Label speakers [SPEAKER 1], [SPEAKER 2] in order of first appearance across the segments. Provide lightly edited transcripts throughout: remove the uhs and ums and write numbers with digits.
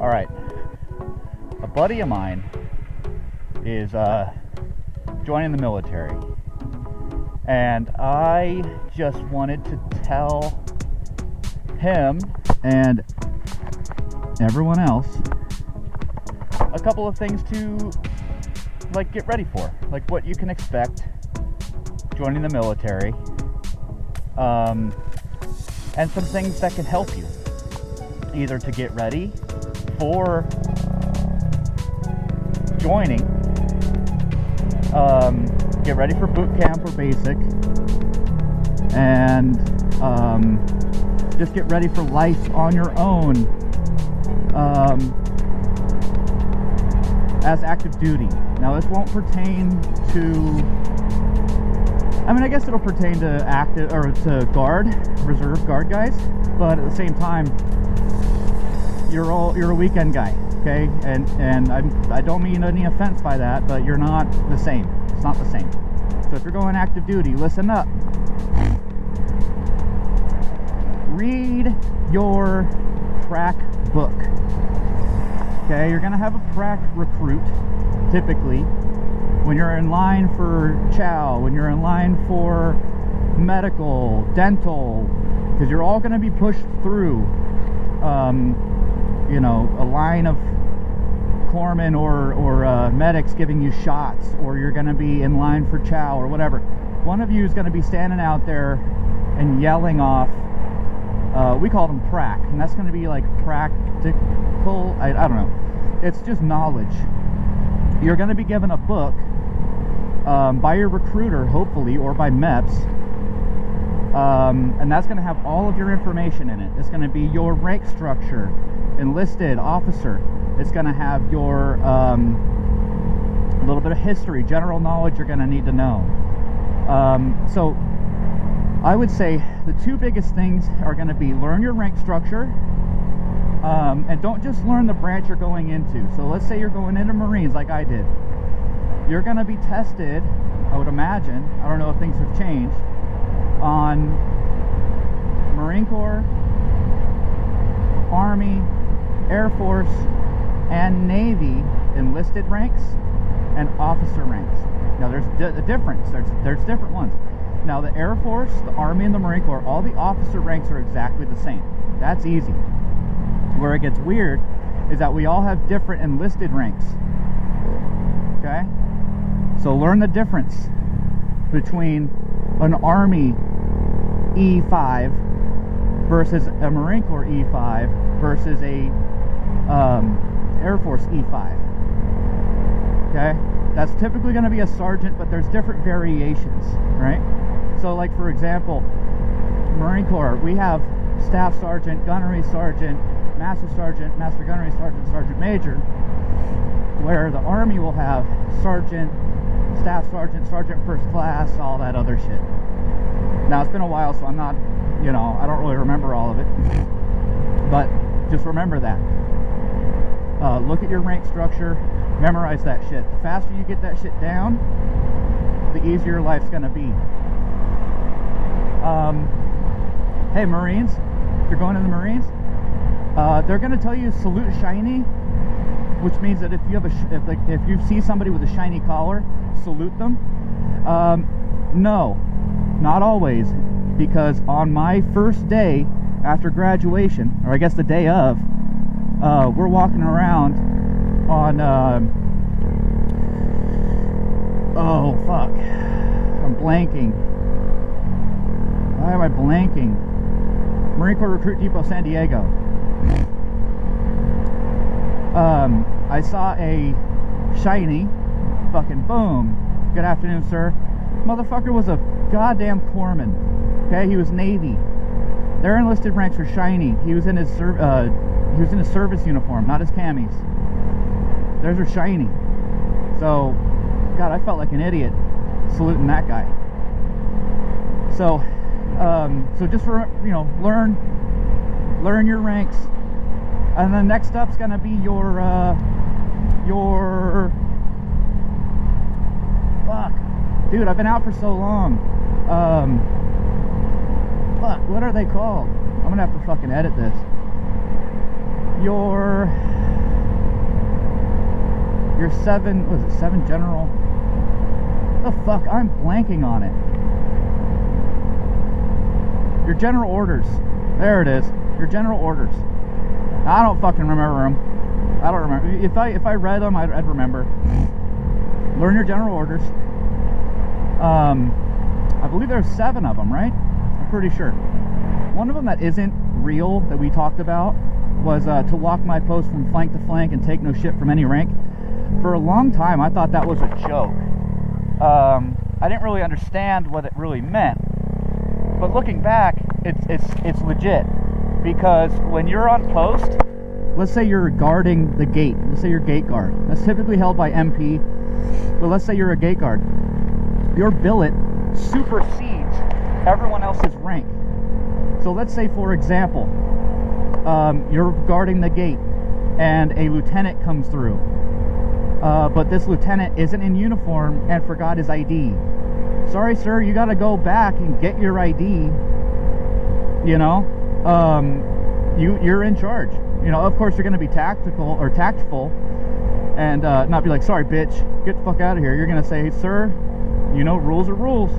[SPEAKER 1] All right. A buddy of mine is joining the military, and I just wanted to tell him and everyone else a couple of things to get ready for, like what you can expect joining the military, and some things that can help you either to get ready for joining, get ready for boot camp or basic, and just get ready for life on your own as active duty. Now, this won't pertain to, I guess it'll pertain to active or to reserve guard guys, but at the same time, you're a weekend guy, okay? And I don't mean any offense by that, but you're not the same. It's not the same. So if you're going active duty, listen up. Read your prac book. Okay, you're gonna have a prac recruit typically when you're in line for chow, when you're in line for medical, dental, because you're all gonna be pushed through a line of corpsmen or medics giving you shots, or you're going to be in line for chow or whatever. One of you is going to be standing out there and yelling off, we call them prac, and that's going to be like practical, I don't know, it's just knowledge. You're going to be given a book by your recruiter, hopefully, or by MEPS, and that's going to have all of your information in it. It's going to be your rank structure, enlisted, officer. It's going to have your a little bit of history, general knowledge you're going to need to know. So I would say the two biggest things are going to be learn your rank structure, and don't just learn the branch you're going into. So let's say you're going into Marines like I did. You're going to be tested, I would imagine, I don't know if things have changed, on Marine Corps, Army, Air Force, and Navy enlisted ranks and officer ranks. Now there's a difference. There's different ones. Now the Air Force, the Army, and the Marine Corps, all the officer ranks are exactly the same. That's easy. Where it gets weird is that we all have different enlisted ranks. Okay? So learn the difference between an Army E5 versus a Marine Corps E5 versus a Air Force E5. Okay? That's typically going to be a sergeant, but there's different variations, right? So like, for example, Marine Corps, we have staff sergeant, gunnery sergeant, master sergeant, master gunnery sergeant, sergeant major, where the Army will have sergeant, staff sergeant, sergeant first class, all that other shit. Now, it's been a while, so I'm not, I don't really remember all of it, but just remember that. Look at your rank structure, memorize that shit. The faster you get that shit down, the easier life's gonna be. Hey, Marines, if you're going to the Marines, they're gonna tell you salute shiny, which means that if you have if you see somebody with a shiny collar, salute them. No, not always, because on my first day after graduation, or I guess the day of, we're walking around on, oh fuck, I'm blanking. Why am I blanking? Marine Corps Recruit Depot, San Diego. I saw a shiny, fucking boom, good afternoon, sir. Motherfucker was a goddamn corpsman. Okay, he was Navy. Their enlisted ranks were shiny. He was in his service uniform, not his camis. Theirs are shiny. So, God, I felt like an idiot saluting that guy. So, just learn your ranks, and then next up's gonna be your fuck, dude, I've been out for so long. Fuck, what are they called? I'm gonna have to fucking edit this. Your Your 7, was it 7 general? The fuck, I'm blanking on it. Your general orders. There it is. Your general orders. I don't fucking remember them. I don't remember. If I read them, I'd remember. Learn your general orders. I believe there's 7 of them, right? I'm pretty sure. One of them that isn't real, that we talked about, was to walk my post from flank to flank and take no shit from any rank. For a long time, I thought that was a joke. I didn't really understand what it really meant. But looking back, it's legit. Because when you're on post, let's say you're guarding the gate. Let's say you're gate guard. That's typically held by MP. But let's say you're a gate guard. Your billet supersedes everyone else's rank. So let's say, for example, you're guarding the gate and a lieutenant comes through. But this lieutenant isn't in uniform and forgot his ID. Sorry, sir, you gotta go back and get your ID. You know, you're in charge. You know, of course, you're gonna be tactical or tactful and not be like, sorry, bitch, get the fuck out of here. You're gonna say, hey, sir, you know, rules are rules.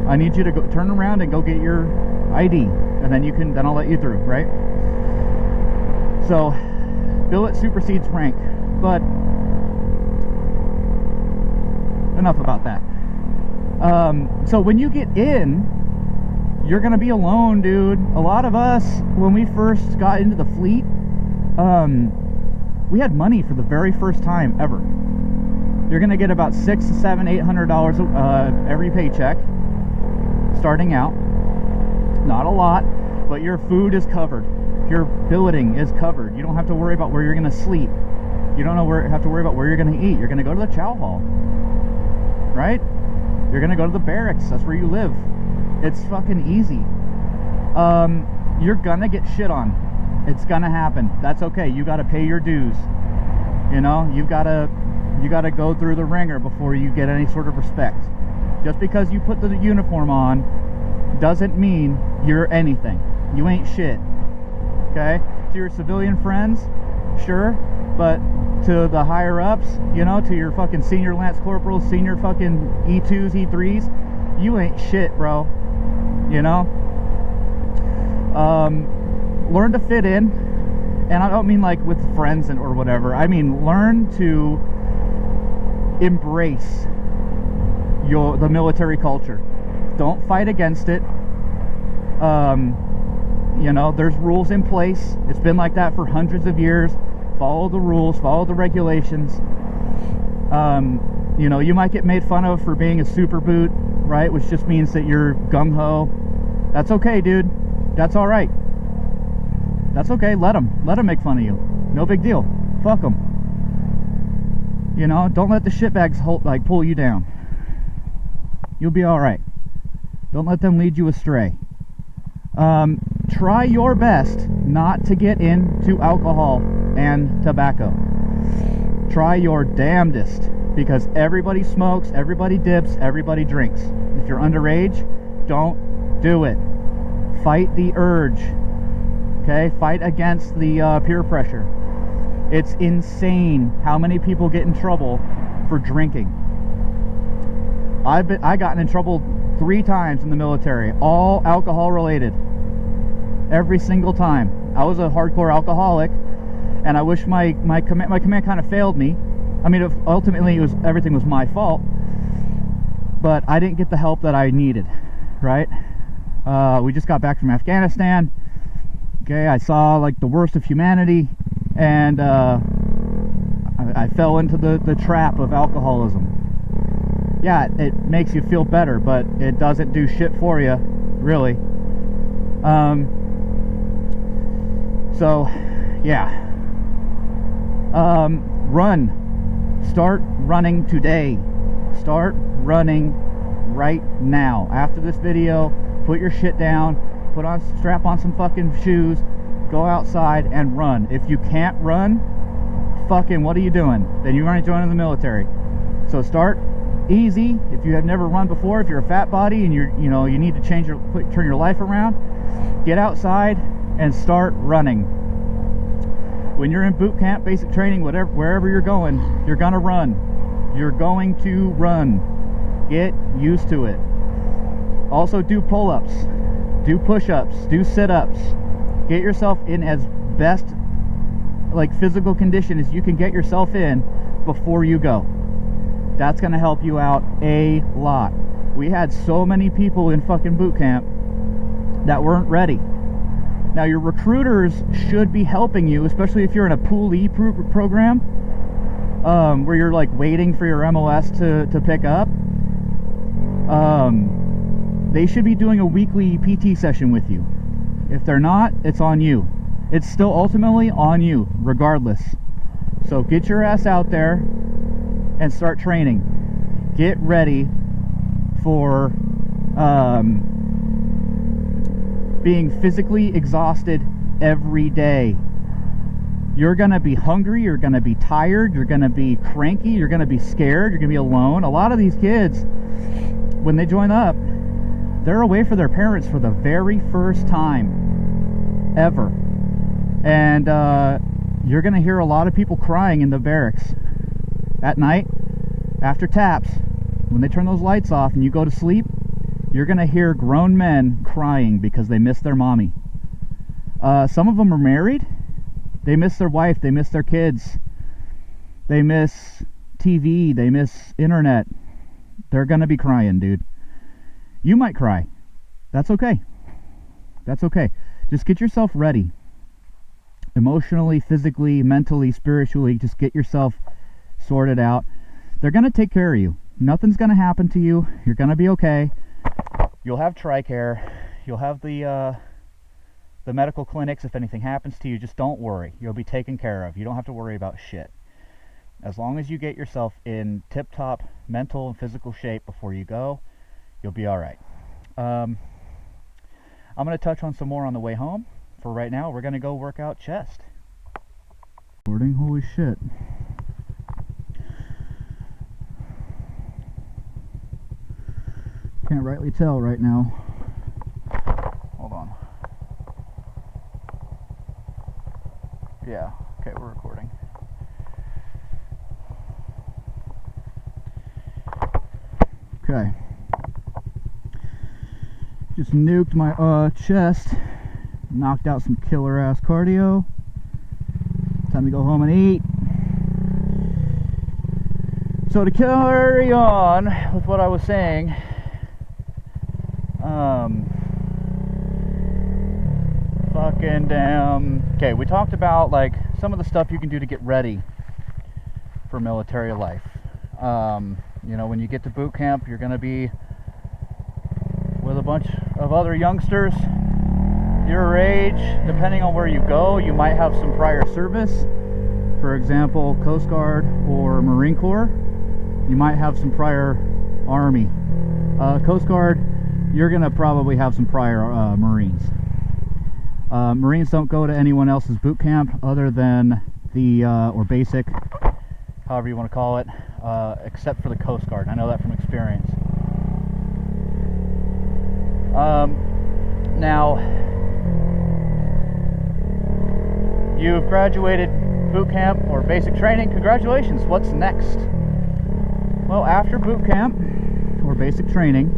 [SPEAKER 1] I need you to go turn around and go get your ID, and then I'll let you through, right? So, billet supersedes rank, but enough about that. So when you get in, you're gonna be alone, dude. A lot of us, when we first got into the fleet, we had money for the very first time ever. You're gonna get about $600 to $800 every paycheck starting out. Not a lot, but your food is covered. Your billeting is covered. You don't have to worry about where you're gonna sleep. You don't have to worry about where you're gonna eat. You're gonna go to the chow hall, right? You're gonna go to the barracks. That's where you live. It's fucking easy. You're gonna get shit on. It's gonna happen. That's okay. You gotta pay your dues. You know, you gotta go through the ringer before you get any sort of respect. Just because you put the uniform on doesn't mean you're anything. You ain't shit. Okay? To your civilian friends, sure, but to the higher ups, you know, to your fucking senior lance corporals, senior fucking E2s, E3s, you ain't shit, bro. You know? Learn to fit in, and I don't mean like with friends or whatever. I mean learn to embrace the military culture. Don't fight against it. You know, there's rules in place. It's been like that for hundreds of years. Follow the rules, follow the regulations. You know, you might get made fun of for being a super boot, right? Which just means that you're gung-ho. That's okay, dude. That's all right. That's okay. Let them make fun of you. No big deal. Fuck them. You know, don't let the shitbags pull you down. You'll be all right. Don't let them lead you astray. Try your best not to get into alcohol and tobacco. Try your damnedest, because everybody smokes, everybody dips, everybody drinks. If you're underage, don't do it. Fight the urge. Okay? Fight against the peer pressure. It's insane how many people get in trouble for drinking. I gotten in trouble 3 times in the military, all alcohol related. Every single time. I was a hardcore alcoholic, and I wish my command kind of failed me. I mean, ultimately everything was my fault, but I didn't get the help that I needed, right? We just got back from Afghanistan. Okay, I saw like the worst of humanity, and I fell into the trap of alcoholism. Yeah, it makes you feel better, but it doesn't do shit for you, really. So, yeah. Run. Start running today. Start running right now. After this video, put your shit down, strap on some fucking shoes, go outside and run. If you can't run, fucking what are you doing? Then you aren't joining the military. So start easy. If you have never run before, if you're a fat body and you need to turn your life around, get outside and start running. When you're in boot camp, basic training, whatever, wherever you're going, you're gonna run. You're going to run. Get used to it. Also do pull-ups, do push-ups, do sit-ups. Get yourself in as best like physical condition as you can get yourself in before you go. That's gonna help you out a lot. We had so many people in fucking boot camp that weren't ready. Now your recruiters should be helping you, especially if you're in a Pool E program, where you're like waiting for your MOS to pick up. They should be doing a weekly PT session with you. If they're not, it's on you. It's still ultimately on you, regardless. So get your ass out there and start training. Get ready for being physically exhausted every day. You're gonna be hungry, you're gonna be tired, you're gonna be cranky, you're gonna be scared, you're gonna be alone. A lot of these kids, when they join up, they're away from their parents for the very first time ever. And you're gonna hear a lot of people crying in the barracks at night after taps. When they turn those lights off and you go to sleep, you're gonna hear grown men crying because they miss their mommy. Some of them are married. They miss their wife, they miss their kids, they miss TV, they miss internet. They're gonna be crying, dude. You might cry. That's okay. That's okay. Just get yourself ready. Emotionally, physically, mentally, spiritually, just get yourself sorted out. They're gonna take care of you. Nothing's gonna happen to you. You're gonna be okay. You'll have TRICARE. You'll have the medical clinics. If anything happens to you, just don't worry. You'll be taken care of. You don't have to worry about shit. As long as you get yourself in tip-top mental and physical shape before you go, you'll be all right. I'm going to touch on some more on the way home. For right now, we're going to go work out chest. Recording? Holy shit. Can't rightly tell right now. Hold on. Yeah, okay, we're recording. Okay. Just nuked my chest. Knocked out some killer ass cardio. Time to go home and eat. So to carry on with what I was saying, fucking damn. Okay, we talked about like some of the stuff you can do to get ready for military life. You know, when you get to boot camp, you're gonna be with a bunch of other youngsters your age. Depending on where you go, you might have some prior service. For example, Coast Guard or Marine Corps. You might have some prior Army. Coast Guard, you're gonna probably have some prior Marines. Marines don't go to anyone else's boot camp other than the or basic, however you want to call it, except for the Coast Guard. I know that from experience. Now, you've graduated boot camp or basic training. Congratulations. What's next? Well, after boot camp or basic training,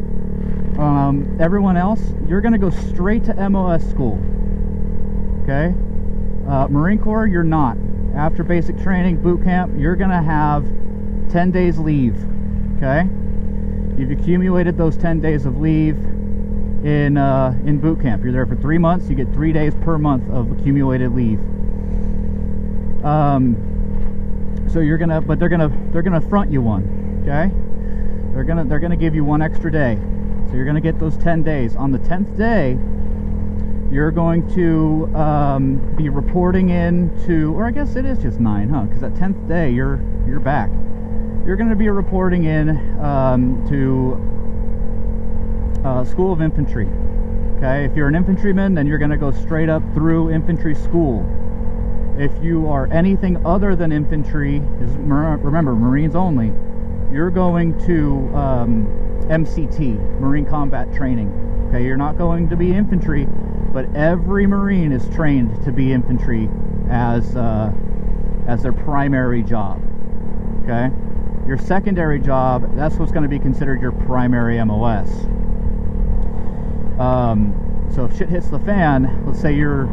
[SPEAKER 1] everyone else, you're going to go straight to MOS school. Okay? Marine Corps, you're not. After basic training, boot camp, you're going to have 10 days leave. Okay? You've accumulated those 10 days of leave in boot camp. You're there for 3 months. You get 3 days per month of accumulated leave. So you're gonna, but they're gonna front you one. Okay? They're gonna give you one extra day. So you're gonna get those 10 days. On the 10th day, you're going to be reporting in to, or I guess it is just 9, huh? Because that 10th day, you're back. You're going to be reporting in to School of Infantry. Okay, if you're an infantryman, then you're going to go straight up through infantry school. If you are anything other than infantry, remember, Marines only, you're going to MCT, Marine Combat Training. Okay, you're not going to be infantry, but every Marine is trained to be infantry as their primary job. Okay, your secondary job, that's what's going to be considered your primary MOS. So if shit hits the fan, let's say you're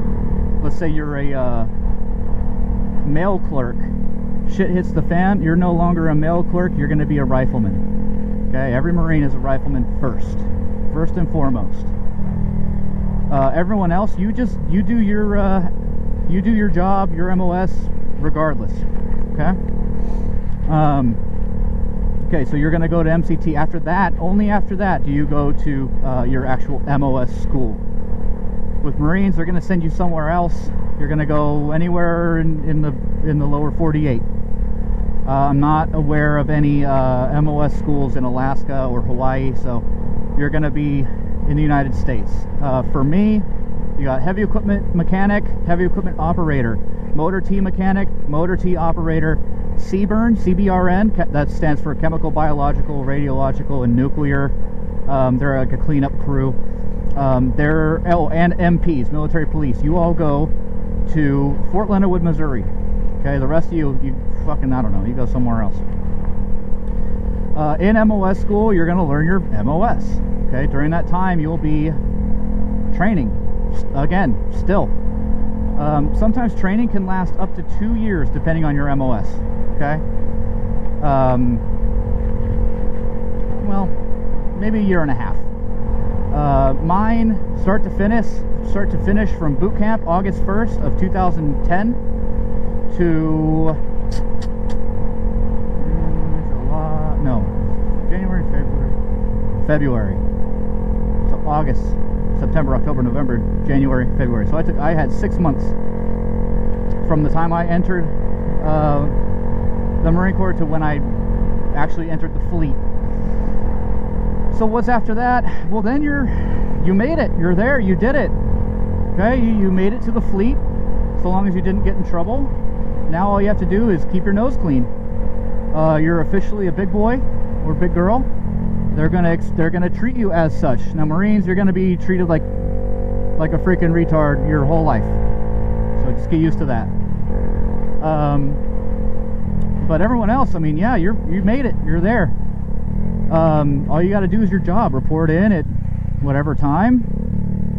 [SPEAKER 1] a mail clerk. Shit hits the fan, you're no longer a mail clerk, you're going to be a rifleman. Okay, every Marine is a rifleman first and foremost. Everyone else, you do your job, your MOS, regardless. Okay. Okay, so you're going to go to MCT. After that, only after that, do you go to your actual MOS school. With Marines, they're going to send you somewhere else. You're going to go anywhere in the lower 48. I'm not aware of any MOS schools in Alaska or Hawaii, so you're going to be in the United States. For me, you got heavy equipment mechanic, heavy equipment operator, motor T mechanic, motor T operator, CBRN, that stands for chemical, biological, radiological, and nuclear. They're like a cleanup crew. And MPs, military police. You all go to Fort Leonard Wood, Missouri. Okay, the rest of you fucking, I don't know, you go somewhere else. In MOS school, you're going to learn your MOS. Okay, during that time, you'll be training. Again, still. Sometimes training can last up to 2 years, depending on your MOS. Okay? Well, maybe a year and a half. Mine, start to finish from boot camp, August 1st of 2010 to February. So August, September, October, November, January, February. So I had 6 months from the time I entered the Marine Corps to when I actually entered the fleet. So what's after that? Well, then you made it. You're there. You did it. Okay, you made it to the fleet. So long as you didn't get in trouble. Now all you have to do is keep your nose clean. You're officially a big boy or big girl. They're gonna treat you as such. Now, Marines, you're gonna be treated like a freaking retard your whole life. So just get used to that. But everyone else, I mean, yeah, you made it. You're there. All you got to do is your job. Report in at whatever time.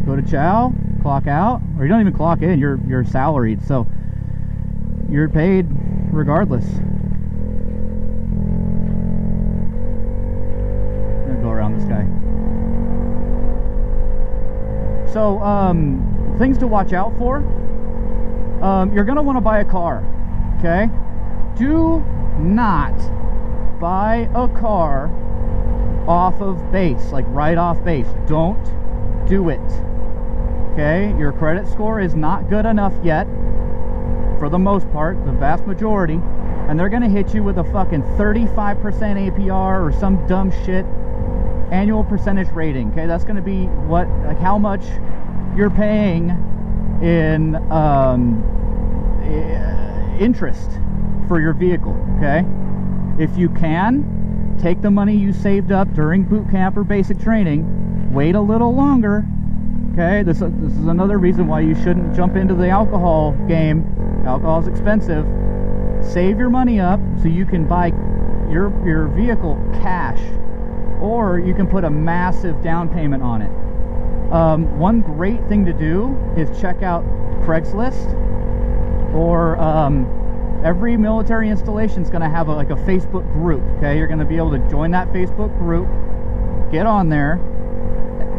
[SPEAKER 1] Go to chow, clock out, or you don't even clock in. You're salaried, so you're paid regardless. I'm gonna go around this guy. So things to watch out for. You're gonna want to buy a car. Okay. Do not buy a car off of base, like right off base. Don't do it. Okay, your credit score is not good enough yet, for the most part, the vast majority, and they're gonna hit you with a fucking 35% APR or some dumb shit annual percentage rating. Okay, that's gonna be like how much you're paying in interest for your vehicle. Okay, if you can, take the money you saved up during boot camp or basic training, wait a little longer. Okay, this is another reason why you shouldn't jump into the alcohol game. Alcohol is expensive. Save your money up so you can buy your vehicle cash, or you can put a massive down payment on it. One great thing to do is check out Craigslist, or every military installation is going to have a Facebook group. Okay, you're going to be able to join that Facebook group, get on there.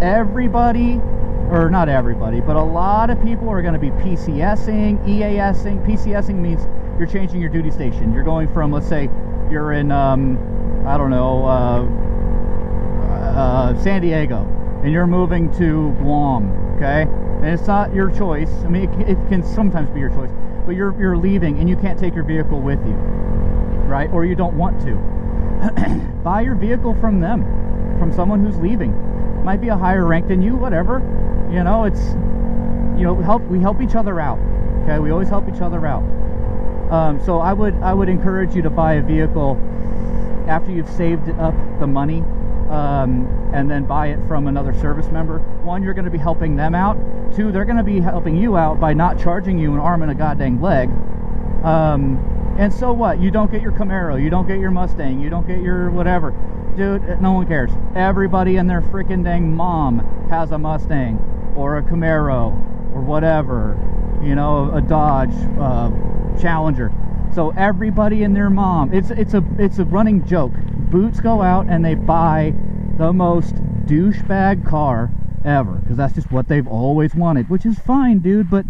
[SPEAKER 1] Everybody, or not everybody, but a lot of people are going to be PCSing, EASing. PCSing means you're changing your duty station. You're going from, let's say, you're in, I don't know, San Diego, and you're moving to Guam. Okay, and it's not your choice. I mean, it can sometimes be your choice, but you're leaving and you can't take your vehicle with you, right? Or you don't want to. Buy your vehicle from them, from someone who's leaving. Might be a higher rank than you, whatever. You know, it's, you know, we help each other out. Okay, we always help each other out. So I would encourage you to buy a vehicle after you've saved up the money, and then buy it from another service member. One, you're going to be helping them out. Two, they're going to be helping you out by not charging you an arm and a goddamn leg. And so what? You don't get your Camaro, you don't get your Mustang, you don't get your whatever. Dude, no one cares. Everybody and their freaking dang mom has a Mustang or a Camaro or whatever, you know, a Dodge Challenger. So everybody and their mom, it's a running joke. Boots go out and they buy the most douchebag car ever, because that's just what they've always wanted, which is fine, dude. But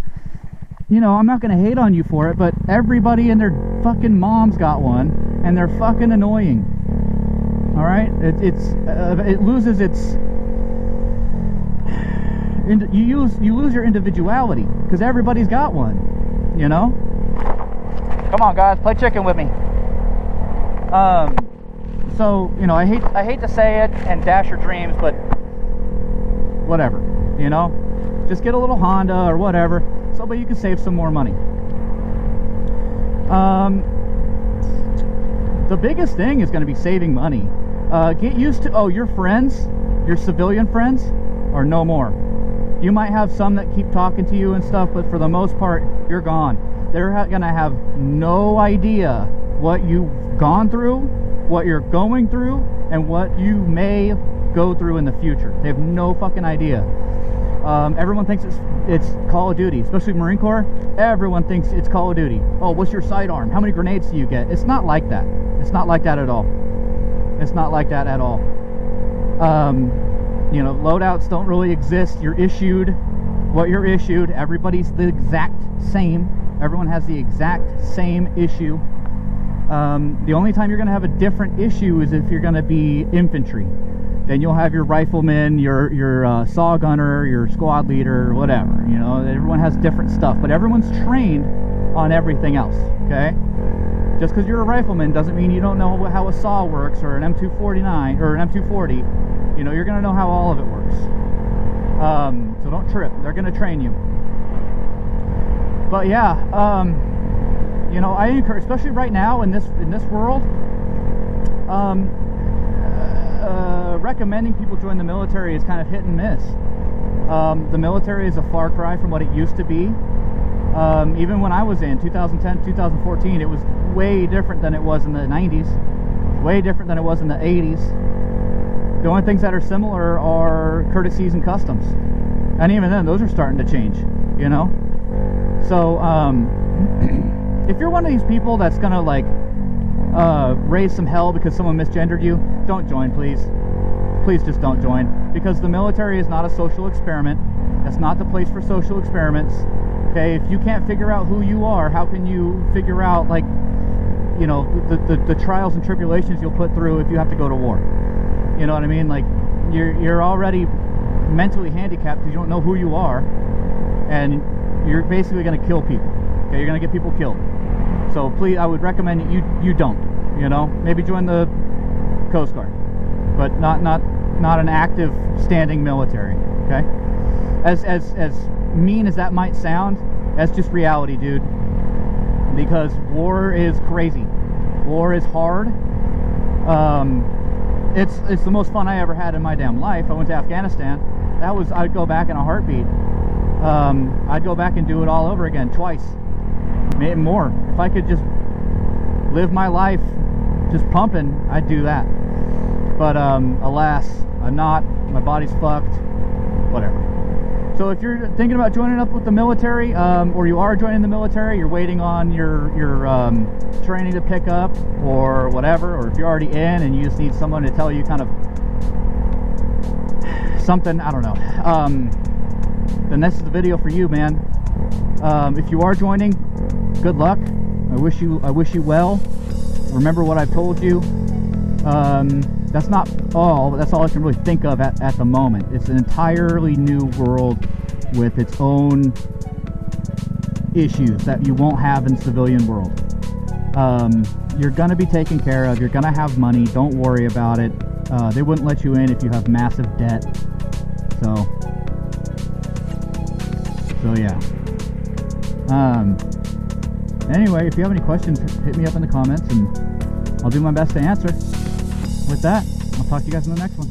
[SPEAKER 1] you know, I'm not gonna hate on you for it, but everybody and their fucking mom's got one, and they're fucking annoying. All right, it loses its. You lose your individuality because everybody's got one. You know. Come on, guys, play chicken with me. So you know, I hate to say it and dash your dreams, but whatever. You know, just get a little Honda or whatever, so but you can save some more money. The biggest thing is going to be saving money. Get used to, your friends, your civilian friends, are no more. You might have some that keep talking to you and stuff, but for the most part, you're gone. They're going to have no idea what you've gone through, what you're going through, and what you may go through in the future. They have no fucking idea. Everyone thinks it's Call of Duty, especially Marine Corps. Everyone thinks it's Call of Duty. Oh, what's your sidearm? How many grenades do you get? It's not like that. It's not like that at all. It's not like that at all. You know, loadouts don't really exist. You're issued what you're issued. Everybody's the exact same. Everyone has the exact same issue. The only time you're going to have a different issue is if you're going to be infantry. Then you'll have your rifleman, your saw gunner, your squad leader, whatever. You know, everyone has different stuff, but everyone's trained on everything else. Okay. Just because you're a rifleman doesn't mean you don't know how a saw works, or an M249 or an M240. You know, you're going to know how all of it works. So don't trip. They're going to train you. But yeah, you know, I encourage, especially right now in this world, recommending people join the military is kind of hit and miss. The military is a far cry from what it used to be. Even when I was in 2010, 2014, it was way different than it was in the 90s, way different than it was in the 80s. The only things that are similar are courtesies and customs, and even then, those are starting to change, you know. So if you're one of these people that's gonna like raise some hell because someone misgendered you, don't join, please. Please just don't join, because the military is not a social experiment. That's not the place for social experiments. Okay, if you can't figure out who you are, how can you figure out, like, you know, the trials and tribulations you'll put through if you have to go to war? You know what I mean? Like, you're already mentally handicapped because you don't know who you are, and you're basically going to kill people. Okay, you're going to get people killed. So please, I would recommend you don't. You know, maybe join the Coast Guard, but not an active standing military. Okay, as mean as that might sound, that's just reality, dude. Because war is crazy. War is hard. It's the most fun I ever had in my damn life. I went to Afghanistan. I'd go back in a heartbeat. I'd go back and do it all over again, twice, maybe more. If I could just live my life just pumping, I'd do that. But alas, I'm not. My body's fucked. Whatever. So if you're thinking about joining up with the military, or you are joining the military, you're waiting on your training to pick up or whatever, or if you're already in and you just need someone to tell you kind of something, I don't know, then this is the video for you, man. If you are joining, good luck. I wish you well. Remember what I've told you. That's not all, but that's all I can really think of at the moment. It's an entirely new world with its own issues that you won't have in the civilian world. You're going to be taken care of. You're going to have money. Don't worry about it. They wouldn't let you in if you have massive debt. So yeah. Anyway, if you have any questions, hit me up in the comments and I'll do my best to answer. With that, I'll talk to you guys in the next one.